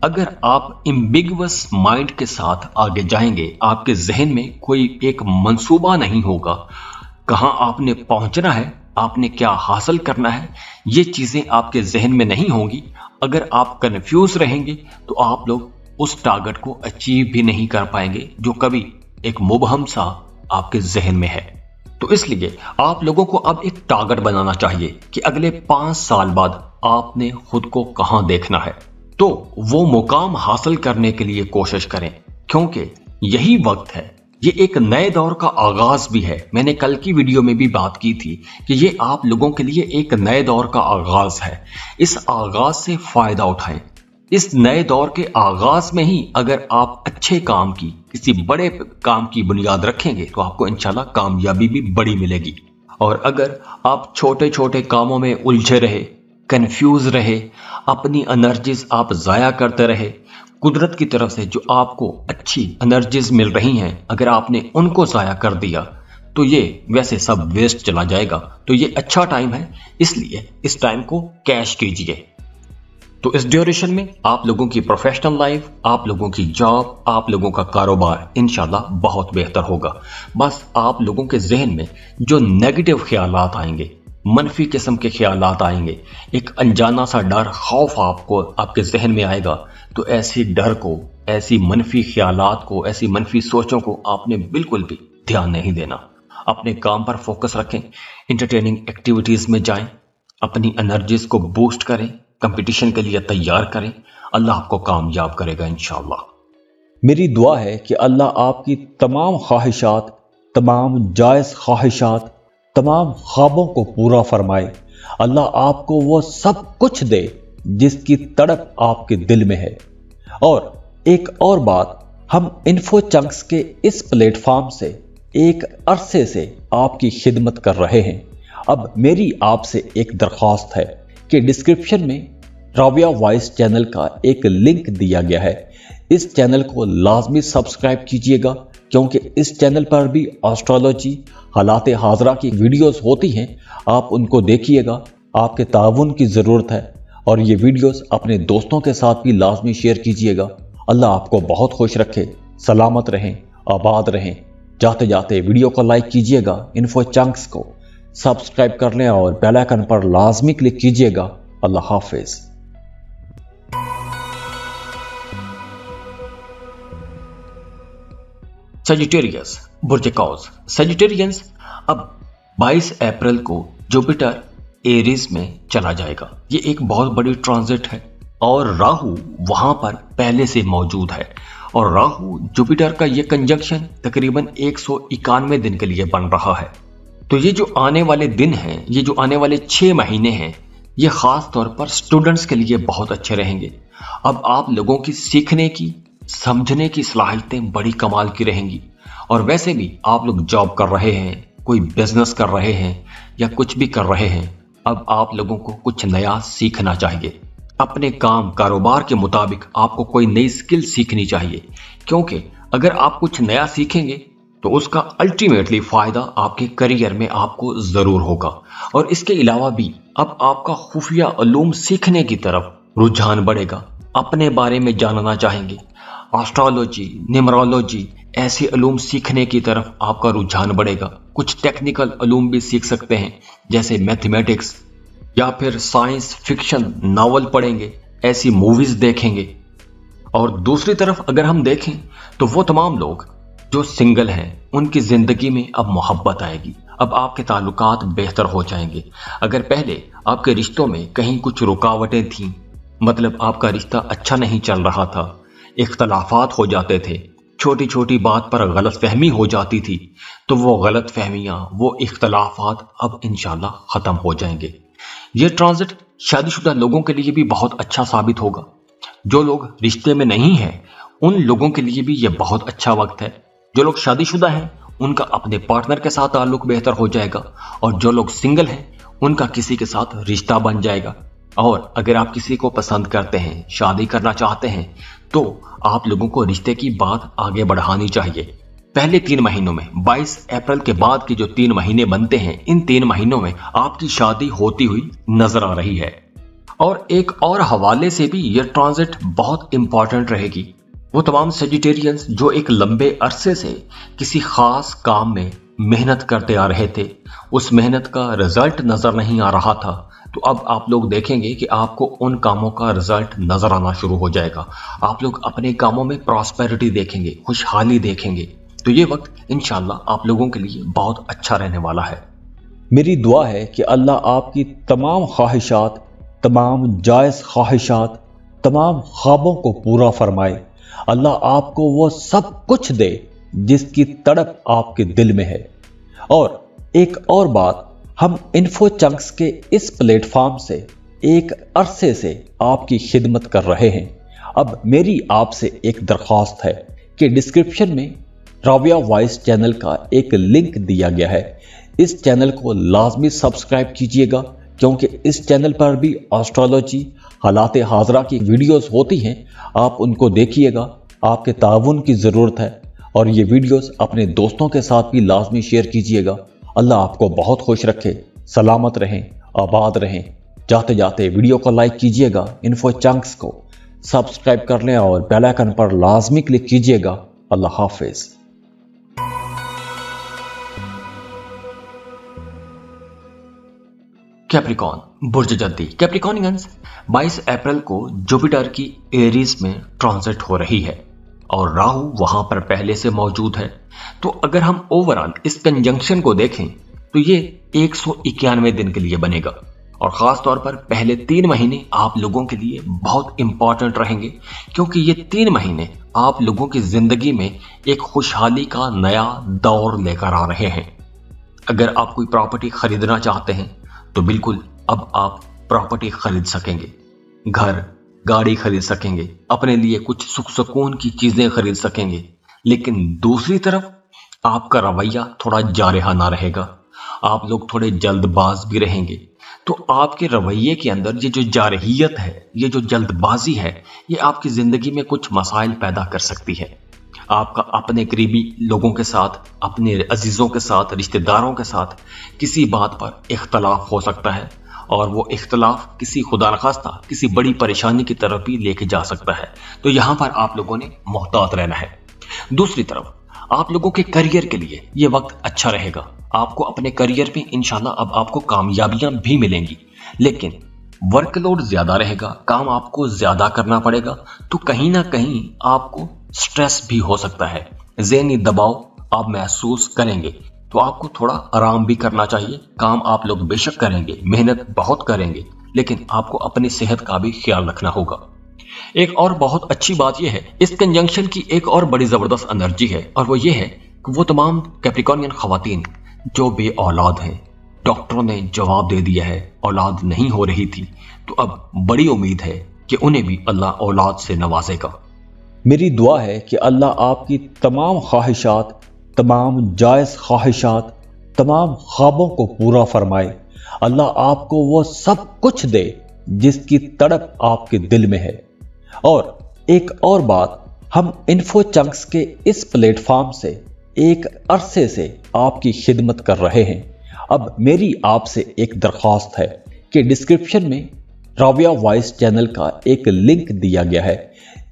S1: अगर आप एम्बिगुअस माइंड के साथ आगे जाएंगे, आपके जहन में कोई एक मंसूबा नहीं होगा, कहां आपने पहुंचना है, आपने क्या हासिल करना है, ये चीजें आपके जहन में नहीं होंगी। अगर आप कंफ्यूज रहेंगे तो आप लोग उस टारगेट को अचीव भी नहीं कर पाएंगे जो कभी एक मुबहम सा आपके जहन में है। तो इसलिए आप लोगों को अब एक टारगेट बनाना चाहिए कि अगले 5 साल बाद आपने खुद को कहां देखना है। तो वो मुकाम हासिल करने के लिए कोशिश करें, क्योंकि यही वक्त है, ये एक नए दौर का आगाज भी है। मैंने कल की वीडियो में भी बात की थी कि ये आप लोगों के लिए एक नए दौर का आगाज है। इस आगाज से फायदा उठाएं। इस नए दौर के आगाज में ही अगर आप अच्छे काम की, किसी बड़े काम की बुनियाद रखेंगे तो आपको इंशाल्लाह कामयाबी भी बड़ी मिलेगी। और अगर आप छोटे छोटे कामों में उलझे रहे, कंफ्यूज रहे, अपनी एनर्जीज आप जाया करते रहे, कुदरत की तरफ से जो आपको अच्छी एनर्जीज मिल रही हैं, अगर आपने उनको जाया कर दिया तो ये वैसे सब वेस्ट चला जाएगा। तो ये अच्छा टाइम है, इसलिए इस टाइम को कैश कीजिए। तो इस ड्यूरेशन में आप लोगों की प्रोफेशनल लाइफ, आप लोगों की जॉब, आप लोगों का कारोबार इंशाल्लाह बहुत बेहतर होगा। बस आप लोगों के जहन में जो नेगेटिव ख्यालात आएंगे, मनफी किस्म के ख्यालात आएंगे, एक अनजाना सा डर, खौफ आपको आपके जहन में आएगा, तो ऐसी डर को, ऐसी मनफी ख्यालात को, ऐसी मनफी सोचों को आपने बिल्कुल भी ध्यान नहीं देना। अपने काम पर फोकस रखें, इंटरटेनिंग एक्टिविटीज में जाएं, अपनी एनर्जीज को बूस्ट करें, कंपटीशन के लिए तैयार करें। अल्लाह आपको कामयाब करेगा इंशाअल्लाह।
S2: मेरी दुआ है कि अल्लाह आपकी तमाम ख्वाहिशात, तमाम जायज़ ख्वाहिशात, तमाम ख्वाबों को पूरा फरमाए। अल्लाह आपको वो सब कुछ दे जिसकी तड़प आपके दिल में है। और एक और बात, हम इन्फो चंक्स के इस प्लेटफॉर्म से एक अरसे से आपकी खिदमत कर रहे हैं। अब मेरी आपसे एक दरख्वास्त है कि डिस्क्रिप्शन में राबिया वॉइस चैनल का एक लिंक दिया गया है। इस चैनल को लाजमी सब्सक्राइब कीजिएगा, क्योंकि इस चैनल पर भी एस्ट्रोलॉजी, हालात हाजरा की वीडियोस होती हैं। आप उनको देखिएगा, आपके ताउन की ज़रूरत है। और ये वीडियोस अपने दोस्तों के साथ भी लाजमी शेयर कीजिएगा। अल्लाह आपको बहुत खुश रखे, सलामत रहें, आबाद रहें। जाते जाते वीडियो को लाइक कीजिएगा, इन्फो चंक्स को सब्सक्राइब कर लें और बेल आइकन पर लाजमी क्लिक कीजिएगा। अल्लाह हाफिज।
S1: सजिटेरियस, बुर्ज कौस, सजिटेरियंस, अब 22 अप्रैल को जुपिटर एरीज में चला जाएगा। ये एक बहुत बड़ी ट्रांजिट है और राहु वहां पर पहले से मौजूद है। और राहु जुपिटर का ये कंजंक्शन तकरीबन 191 दिन के लिए बन रहा है। तो ये जो आने वाले दिन हैं, ये जो आने वाले 6 महीने हैं, ये खास तौर पर स्टूडेंट्स के लिए बहुत अच्छे रहेंगे। अब आप लोगों की सीखने की, समझने की सलाहियतें बड़ी कमाल की रहेंगी। और वैसे भी आप लोग जॉब कर रहे हैं, कोई बिजनेस कर रहे हैं या कुछ भी कर रहे हैं, अब आप लोगों को कुछ नया सीखना चाहिए। अपने काम कारोबार के मुताबिक आपको कोई नई स्किल सीखनी चाहिए, क्योंकि अगर आप कुछ नया सीखेंगे तो उसका अल्टीमेटली फायदा आपके करियर में आपको जरूर होगा। और इसके अलावा भी अब आपका खुफिया उलूम सीखने की तरफ रुझान बढ़ेगा, अपने बारे में जानना चाहेंगे। एस्ट्रोलॉजी, न्यूमरोलॉजी, ऐसे उलूम सीखने की तरफ आपका रुझान बढ़ेगा। कुछ टेक्निकल उलूम भी सीख सकते हैं, जैसे मैथमेटिक्स, या फिर साइंस फिक्शन नावल पढ़ेंगे, ऐसी मूवीज देखेंगे। और दूसरी तरफ अगर हम देखें तो वो तमाम लोग जो सिंगल हैं, उनकी जिंदगी में अब मोहब्बत आएगी। अब आपके ताल्लुकात बेहतर हो जाएंगे। अगर पहले आपके रिश्तों में कहीं कुछ रुकावटें थीं, मतलब आपका रिश्ता अच्छा नहीं चल रहा था, इख्तलाफात हो जाते थे, छोटी छोटी बात पर गलतफहमी हो जाती थी, तो वो गलतफहमियां, वो इख्तलाफात अब इंशाल्लाह खत्म हो जाएंगे। ये ट्रांजिट शादीशुदा लोगों के लिए भी बहुत अच्छा साबित होगा। जो लोग रिश्ते में नहीं हैं, उन लोगों के लिए भी ये बहुत अच्छा वक्त है। जो लोग शादीशुदा हैं, उनका अपने पार्टनर के साथ ताल्लुक बेहतर हो जाएगा। और जो लोग सिंगल हैं, उनका किसी के साथ रिश्ता बन जाएगा। और अगर आप किसी को पसंद करते हैं, शादी करना चाहते हैं, तो आप लोगों को रिश्ते की बात आगे बढ़ानी चाहिए। पहले 3 महीनों में 22 अप्रैल के बाद के जो 3 महीने बनते हैं, इन 3 महीनों में आपकी शादी होती हुई नजर आ रही है। और एक और हवाले से भी ये ट्रांजिट बहुत इंपॉर्टेंट रहेगी। वो तमाम सेजिटेरियंस जो एक लंबे अरसे से किसी खास काम में मेहनत करते आ रहे थे, उस मेहनत का रिजल्ट नजर नहीं आ रहा था, तो अब आप लोग देखेंगे कि आपको उन कामों का रिजल्ट नजर आना शुरू हो जाएगा। आप लोग अपने कामों में प्रॉस्पेरिटी देखेंगे, खुशहाली देखेंगे। तो ये वक्त इंशाल्लाह आप लोगों के लिए बहुत अच्छा रहने वाला है।
S2: मेरी दुआ है कि अल्लाह आपकी तमाम ख्वाहिशात, तमाम जायज़ ख्वाहिशात, तमाम ख्वाबों को पूरा फरमाए। अल्लाह आपको वो सब कुछ दे जिसकी तड़प आपके दिल में है। और एक और बात, हम इन्फो चंक्स के इस प्लेटफॉर्म से एक अरसे से आपकी खिदमत कर रहे हैं। अब मेरी आपसे एक दरख्वास्त है कि डिस्क्रिप्शन में राबिया वॉइस चैनल का एक लिंक दिया गया है। इस चैनल को लाजमी सब्सक्राइब कीजिएगा, क्योंकि इस चैनल पर भी एस्ट्रोलॉजी, हालात हाजरा की वीडियोस होती हैं। आप उनको देखिएगा, आपके ताउन की ज़रूरत है। और ये वीडियोस अपने दोस्तों के साथ भी लाजमी शेयर कीजिएगा। अल्लाह आपको बहुत खुश रखे, सलामत रहें, आबाद रहें। जाते जाते वीडियो को लाइक कीजिएगा, इन्फो चंक्स को सब्सक्राइब कर लें और बेल आइकन पर लाजमी क्लिक कीजिएगा। अल्लाह हाफिज।
S1: कैप्रिकॉन बुर्ज जद्दी। कैप्रिकॉनियंस 22 अप्रैल को जुपिटर की एरीज में ट्रांजिट हो रही है और राहु वहां पर पहले से मौजूद है। तो अगर हम ओवरऑल इस कंजंक्शन को देखें तो ये 191 दिन के लिए बनेगा और खास तौर पर पहले 3 महीने आप लोगों के लिए बहुत इंपॉर्टेंट रहेंगे, क्योंकि ये 3 महीने आप लोगों की जिंदगी में एक खुशहाली का नया दौर लेकर आ रहे हैं। अगर आप कोई प्रॉपर्टी खरीदना चाहते हैं तो बिल्कुल अब आप प्रॉपर्टी खरीद सकेंगे, घर गाड़ी खरीद सकेंगे, अपने लिए कुछ सुख सुकून की चीजें खरीद सकेंगे। लेकिन दूसरी तरफ आपका रवैया थोड़ा जारहाना रहेगा, आप लोग थोड़े जल्दबाज भी रहेंगे। तो आपके रवैये के अंदर ये जो जारहियत है, ये जो जल्दबाजी है, ये आपकी जिंदगी में कुछ मसाइल पैदा कर सकती है। आपका अपने करीबी लोगों के साथ, अपने अजीजों के साथ, रिश्तेदारों के साथ किसी बात पर इख्तलाफ हो सकता है और वो इख्तलाफ किसी खुदा नखास्ता किसी बड़ी परेशानी की तरफ भी लेके जा सकता है। तो यहां पर आप लोगों ने मोहतात रहना है। दूसरी तरफ आप लोगों के करियर के लिए ये वक्त अच्छा रहेगा। आपको अपने करियर में इंशाल्लाह अब आपको कामयाबियां भी मिलेंगी, लेकिन वर्कलोड ज्यादा रहेगा, काम आपको ज्यादा करना पड़ेगा। तो कहीं ना कहीं आपको स्ट्रेस भी हो सकता है, ज़हनी दबाव आप महसूस करेंगे। तो आपको थोड़ा आराम भी करना चाहिए। काम आप लोग बेशक करेंगे, मेहनत बहुत करेंगे, लेकिन आपको अपनी सेहत का भी ख्याल रखना होगा। एक और बहुत अच्छी बात यह है, इस कंजंक्शन की एक और बड़ी जबरदस्त एनर्जी है, और वो ये है कि वो तमाम कैप्रिकॉर्नियन खवातीन जो बे औलाद हैं, डॉक्टरों ने जवाब दे दिया है औलाद नहीं हो रही थी, तो अब बड़ी उम्मीद है कि उन्हें भी अल्लाह औलाद से नवाजेगा।
S2: मेरी दुआ है कि अल्लाह आपकी तमाम ख्वाहिशात, तमाम जायज़ ख्वाहिशात, तमाम ख्वाबों को पूरा फरमाए। अल्लाह आपको वो सब कुछ दे जिसकी तड़प आपके दिल में है। और एक और बात, हम इन्फो चंक्स के इस प्लेटफॉर्म से एक अरसे से आपकी खिदमत कर रहे हैं। अब मेरी आपसे एक दरख्वास्त है कि डिस्क्रिप्शन में राबिया वॉइस चैनल का एक लिंक दिया गया है।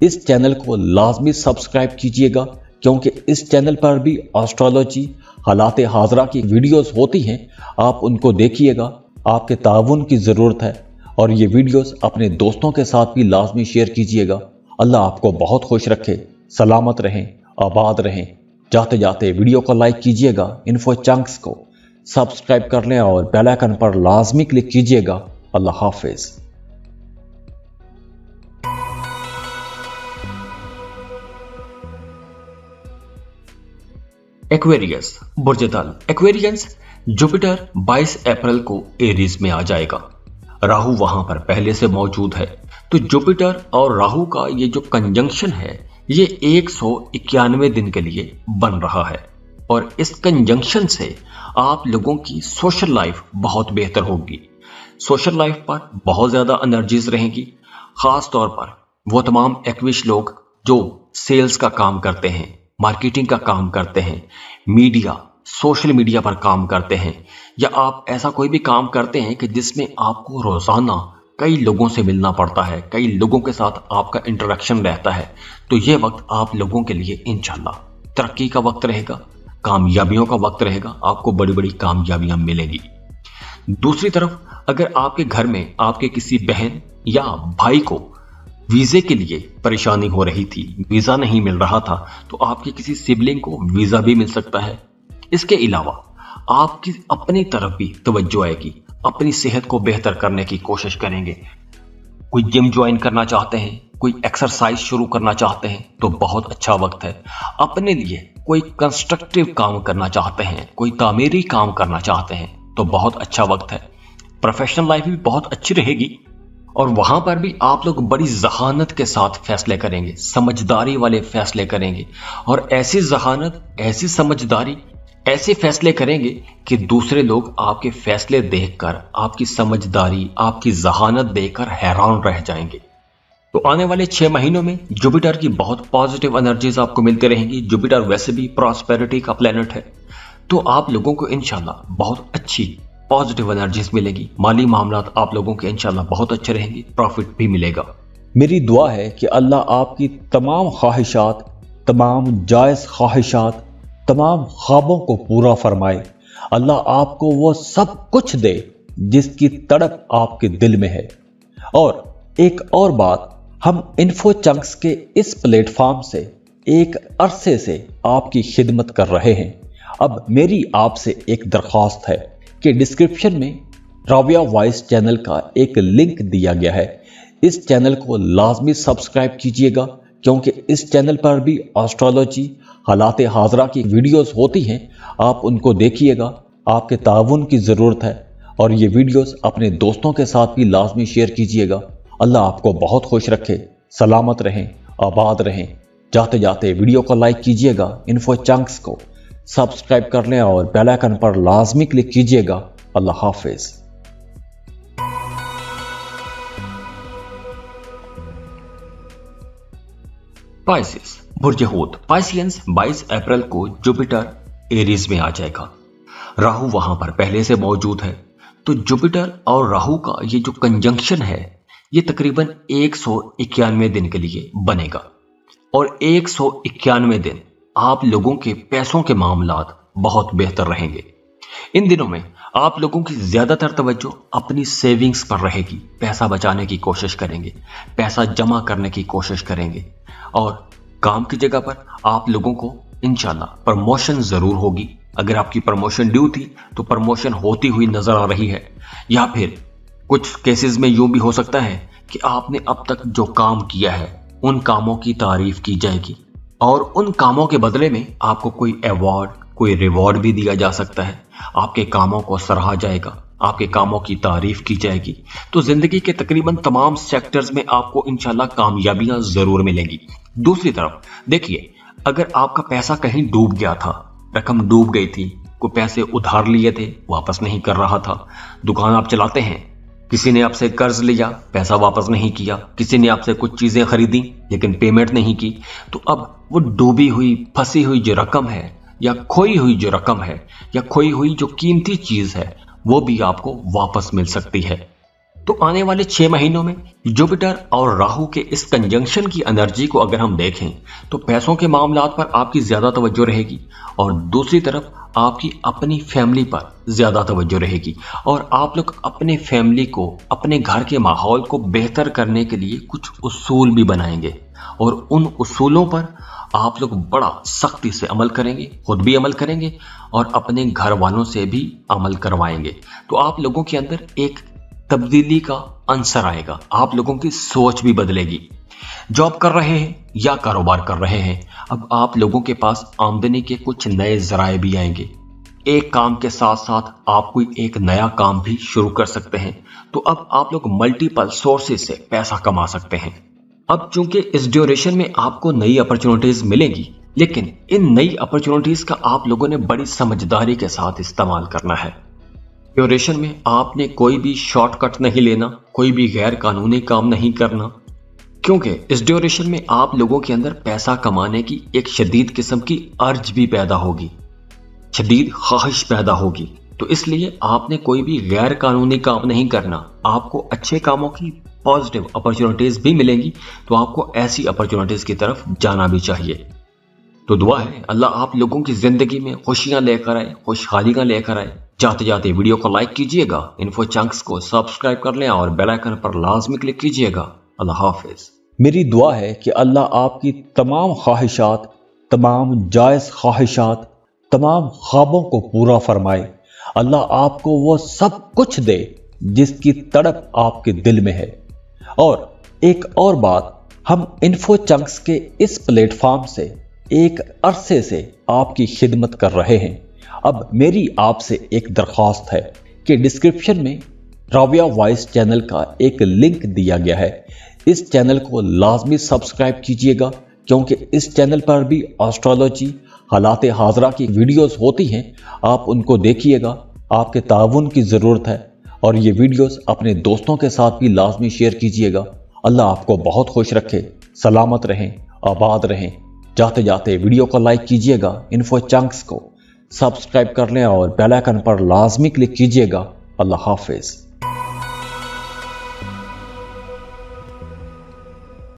S2: इस चैनल को लाजमी सब्सक्राइब कीजिएगा, क्योंकि इस चैनल पर भी एस्ट्रोलॉजी, हालात हाजरा की वीडियोस होती हैं। आप उनको देखिएगा, आपके ताउन की ज़रूरत है। और ये वीडियोस अपने दोस्तों के साथ भी लाजमी शेयर कीजिएगा। अल्लाह आपको बहुत खुश रखे, सलामत रहें, आबाद रहें। जाते जाते वीडियो को लाइक कीजिएगा, इन्फो चंक्स को सब्सक्राइब कर लें और बेल आइकन पर लाजमी क्लिक कीजिएगा। अल्लाह हाफिज।
S1: एक्वेरियस बुर्ज दल। एक्वेरियंस जुपिटर 22 अप्रैल को एरीज में आ जाएगा। राहु वहां पर पहले से मौजूद है। तो जुपिटर और राहु का ये जो कंजंक्शन है, ये 191 दिन के लिए बन रहा है। और इस कंजंक्शन से आप लोगों की सोशल लाइफ बहुत बेहतर होगी। सोशल लाइफ पर बहुत ज़्यादा एनर्जीज रहेंगी। ख़ास तौर पर वो तमाम एक्विश लोग जो सेल्स का काम करते हैं, मार्केटिंग का काम करते हैं, मीडिया, सोशल मीडिया पर काम करते हैं, या आप ऐसा कोई भी काम करते हैं कि जिसमें आपको रोज़ाना कई लोगों से मिलना पड़ता है, कई लोगों के साथ आपका इंटरेक्शन रहता है, तो ये वक्त आप लोगों के लिए इंशाल्लाह तरक्की का वक्त रहेगा, कामयाबियों का वक्त रहेगा, आपको बड़ी बड़ी कामयाबियां मिलेंगी। दूसरी तरफ अगर आपके घर में आपके किसी बहन या भाई को वीजे के लिए परेशानी हो रही थी, वीजा नहीं मिल रहा था, तो आपके किसी सिबलिंग को वीजा भी मिल सकता है। इसके अलावा आपकी अपनी तरफ भी तवज्जो आएगी, अपनी सेहत को बेहतर करने की कोशिश करेंगे। कोई जिम ज्वाइन करना चाहते हैं, कोई एक्सरसाइज शुरू करना चाहते हैं, तो बहुत अच्छा वक्त है। अपने लिए कोई कंस्ट्रक्टिव काम करना चाहते हैं, कोई तामीरी काम करना चाहते हैं, तो बहुत अच्छा वक्त है। प्रोफेशनल लाइफ भी बहुत अच्छी रहेगी और वहां पर भी आप लोग बड़ी जहानत के साथ फैसले करेंगे, समझदारी वाले फैसले करेंगे, और ऐसी जहानत, ऐसी समझदारी, ऐसे फैसले करेंगे कि दूसरे लोग आपके फैसले देखकर, आपकी समझदारी, आपकी जहानत देखकर हैरान रह जाएंगे। तो आने वाले 6 महीनों में जुपिटर की बहुत पॉजिटिव एनर्जीज आपको मिलती रहेंगी। जुपिटर वैसे भी प्रॉस्पेरिटी का प्लेनेट है, तो आप लोगों को इंशाल्लाह बहुत अच्छी पॉजिटिव एनर्जीज मिलेगी। माली मामलात आप लोगों के इंशाल्लाह बहुत अच्छे रहेंगे, प्रॉफिट भी मिलेगा।
S2: मेरी दुआ है कि अल्लाह आपकी तमाम ख्वाहिशात, तमाम जायज़ ख्वाहिशात, तमाम ख्वाबों को पूरा फरमाए। अल्लाह आपको वो सब कुछ दे जिसकी तड़प आपके दिल में है। और एक और बात, हम इन्फो चंक्स के इस प्लेटफॉर्म से एक अरसे से आपकी खिदमत कर रहे हैं। अब मेरी आपसे एक दरख्वास्त है कि डिस्क्रिप्शन में राबिया वॉइस चैनल का एक लिंक दिया गया है। इस चैनल को लाजमी सब्सक्राइब कीजिएगा, क्योंकि इस चैनल पर भी एस्ट्रोलॉजी, हालात हाजरा की वीडियोस होती हैं। आप उनको देखिएगा, आपके ताउन की ज़रूरत है, और ये वीडियोस अपने दोस्तों के साथ भी लाजमी शेयर कीजिएगा। अल्लाह आपको बहुत खुश रखे, सलामत रहें, आबाद रहें। जाते जाते वीडियो को लाइक कीजिएगा, इन्फो चंक्स को सब्सक्राइब कर लें और बेल आइकन पर लाजमी क्लिक कीजिएगा। अल्लाह हाफिज।
S1: पाइसिस, बुर्ज हूत, पाइसियंस 22 अप्रैल को जुपिटर एरीज में आ जाएगा। राहु वहां पर पहले से मौजूद है, तो जुपिटर और राहु का ये जो कंजंक्शन है, ये तकरीबन 191 दिन के लिए बनेगा। और 191 दिन आप लोगों के पैसों के मामलात बहुत बेहतर रहेंगे। इन दिनों में आप लोगों की ज्यादातर तवज्जो अपनी सेविंग्स पर रहेगी। पैसा बचाने की कोशिश करेंगे, पैसा जमा करने की कोशिश करेंगे, और काम की जगह पर आप लोगों को इंशाल्लाह प्रमोशन जरूर होगी। अगर आपकी प्रमोशन ड्यू थी तो प्रमोशन होती हुई नजर आ रही है, या फिर कुछ केसेस में यूं भी हो सकता है कि आपने अब तक जो काम किया है उन कामों की तारीफ की जाएगी, और उन कामों के बदले में आपको कोई अवार्ड, कोई रिवॉर्ड भी दिया जा सकता है। आपके कामों को सराहा जाएगा, आपके कामों की तारीफ की जाएगी। तो जिंदगी के तकरीबन तमाम सेक्टर्स में आपको इंशाल्लाह कामयाबियां जरूर मिलेंगी। दूसरी तरफ देखिए, अगर आपका पैसा कहीं डूब गया था, रकम डूब गई थी, कोई पैसे उधार लिए थे, वापस नहीं कर रहा था, दुकान आप चलाते हैं, किसी ने आपसे कर्ज लिया, पैसा वापस नहीं किया, किसी ने आपसे कुछ चीजें खरीदी लेकिन पेमेंट नहीं की, तो अब वो डूबी हुई, फंसी हुई जो रकम है, या खोई हुई जो रकम है, या खोई हुई जो कीमती चीज है, वो भी आपको वापस मिल सकती है। तो आने वाले 6 महीनों में जुपिटर और राहु के इस कंजंक्शन की एनर्जी को अगर हम देखें तो पैसों के मामलात पर आपकी ज्यादा तवज्जो रहेगी, और दूसरी तरफ आपकी अपनी फैमिली पर ज्यादा तवज्जो रहेगी, और आप लोग अपने फैमिली को, अपने घर के माहौल को बेहतर करने के लिए कुछ उसूल भी बनाएंगे, और उन उसूलों पर आप लोग बड़ा सख्ती से अमल करेंगे, खुद भी अमल करेंगे और अपने घर वालों से भी अमल करवाएंगे। तो आप लोगों के अंदर एक तब्दीली का अंसर आएगा, आप लोगों की सोच भी बदलेगी। जॉब कर रहे हैं या कारोबार कर रहे हैं, अब आप लोगों के पास आमदनी के कुछ नए जराए भी आएंगे। एक काम के साथ साथ आप कोई एक नया काम भी शुरू कर सकते हैं, तो अब आप लोग मल्टीपल सोर्सेज से पैसा कमा सकते हैं। अब चूंकि इस ड्यूरेशन में आपको नई अपॉर्चुनिटीज मिलेंगी, लेकिन इन नई अपॉर्चुनिटीज का आप लोगों ने बड़ी समझदारी के साथ इस्तेमाल करना है। ड्यूरेशन में आपने कोई भी शॉर्टकट नहीं लेना, कोई भी गैर कानूनी काम नहीं करना, क्योंकि इस ड्यूरेशन में आप लोगों के अंदर पैसा कमाने की एक शदीद किस्म की अर्ज भी पैदा होगी, शदीद ख्वाहिश पैदा होगी। तो इसलिए आपने कोई भी गैर कानूनी काम नहीं करना। आपको अच्छे कामों की पॉजिटिव अपॉर्चुनिटीज भी मिलेंगी, तो आपको ऐसी अपॉर्चुनिटीज की तरफ जाना भी चाहिए। तो दुआ है अल्लाह आप लोगों की जिंदगी में खुशियां लेकर आए, खुशहालियां लेकर आए। जाते जाते वीडियो को लाइक कीजिएगा, इन्फो चंक्स को सब्सक्राइब कर लें और बेल आइकन पर लाजमी क्लिक कीजिएगा। अल्लाह हाफिज।
S2: मेरी दुआ है कि अल्लाह आपकी तमाम ख्वाहिशात, तमाम जायज़ ख्वाहिशात, तमाम ख्वाबों को पूरा फरमाए। अल्लाह आपको वो सब कुछ दे जिसकी तड़प आपके दिल में है। और एक और बात, हम इन्फो चंक्स के इस प्लेटफॉर्म से एक अरसे से आपकी खिदमत कर रहे हैं। अब मेरी आपसे एक दरख्वास्त है कि डिस्क्रिप्शन में राबिया वॉइस चैनल का एक लिंक दिया गया है। इस चैनल को लाजमी सब्सक्राइब कीजिएगा, क्योंकि इस चैनल पर भी एस्ट्रोलॉजी, हालात हाजरा की वीडियोस होती हैं। आप उनको देखिएगा, आपके ताउन की ज़रूरत है। और ये वीडियोस अपने दोस्तों के साथ भी लाजमी शेयर कीजिएगा। अल्लाह आपको बहुत खुश रखे, सलामत रहें, आबाद रहें। जाते जाते वीडियो को लाइक कीजिएगा, इन्फो चंक्स को सब्सक्राइब कर लें और बेल आइकन पर लाजमी क्लिक कीजिएगा। अल्लाह हाफिज।